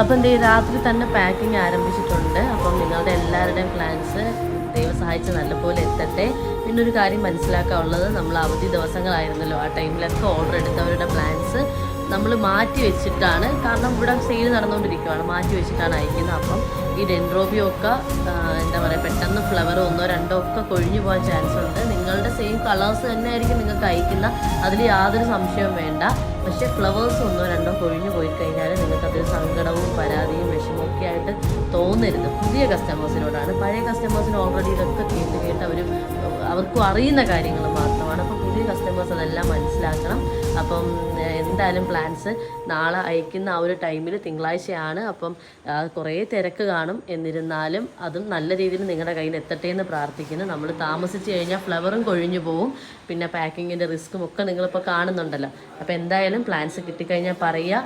അപ്പം എന്ത് രാത്രി തന്നെ പാക്കിംഗ് ആരംഭിച്ചിട്ടുണ്ട്. അപ്പം നിങ്ങളുടെ എല്ലാവരുടെയും പ്ലാൻസ് ദൈവം സഹായിച്ച് നല്ലപോലെ എത്തട്ടെ. പിന്നെ ഒരു കാര്യം മനസ്സിലാക്കാനുള്ളത്, നമ്മൾ അവധി ദിവസങ്ങളായിരുന്നല്ലോ, ആ ടൈമിലൊക്കെ ഓർഡർ എടുത്തവരുടെ പ്ലാൻസ് നമ്മൾ മാറ്റി വെച്ചിട്ടാണ്, കാരണം ഇവിടെ സെയിൽ നടന്നുകൊണ്ടിരിക്കുകയാണ്, മാറ്റി വെച്ചിട്ടാണ് അയക്കുന്നത്. അപ്പം ഈ ഡെൻഡ്രോബിയം ഒക്കെ എന്താ പറയുക, പെട്ടെന്ന് ഫ്ലവർ ഒന്നോ രണ്ടോ ഒക്കെ കൊഴിഞ്ഞു പോകാൻ ചാൻസ് ഉണ്ട്. നിങ്ങളുടെ സെയിം കളേഴ്സ് തന്നെ ആയിരിക്കും നിങ്ങൾക്ക് അയക്കുന്ന, അതിൽ യാതൊരു സംശയവും വേണ്ട. പക്ഷേ ഫ്ലവേഴ്സ് ഒന്നോ രണ്ടോ കൊഴിഞ്ഞു പോയി കഴിഞ്ഞാൽ നിങ്ങൾക്കതൊരു സങ്കടവും പരാതിയും വിഷമവും ഒക്കെ ആയിട്ട് തോന്നരുത്. പുതിയ കസ്റ്റമേഴ്സിനോടാണ്. പഴയ കസ്റ്റമേഴ്സിന് ഓൾറെഡി ഇതൊക്കെ കേട്ട് അവർക്കും അറിയുന്ന കാര്യങ്ങൾ മാത്രമാണ്. അപ്പോൾ പുതിയ കസ്റ്റമേഴ്സ് അതെല്ലാം മനസ്സിലാക്കണം. അപ്പം എന്തായാലും പ്ലാൻസ് നാളെ അയക്കുന്ന ആ ഒരു ടൈമിൽ തിങ്കളാഴ്ചയാണ്. അപ്പം കുറേ തിരക്ക് കാണും. എന്നിരുന്നാലും അതും നല്ല രീതിയിൽ നിങ്ങളുടെ കയ്യിൽ എത്തട്ടെ എന്ന് പ്രാർത്ഥിക്കുന്നു. നമ്മൾ താമസിച്ച് കഴിഞ്ഞാൽ ഫ്ലവറും കൊഴിഞ്ഞു പോവും, പിന്നെ പാക്കിങ്ങിൻ്റെ റിസ്ക്കും ഒക്കെ നിങ്ങളിപ്പോൾ കാണുന്നുണ്ടല്ലോ. അപ്പോൾ എന്തായാലും പ്ലാൻസ് കിട്ടിക്കഴിഞ്ഞാൽ പറയുക.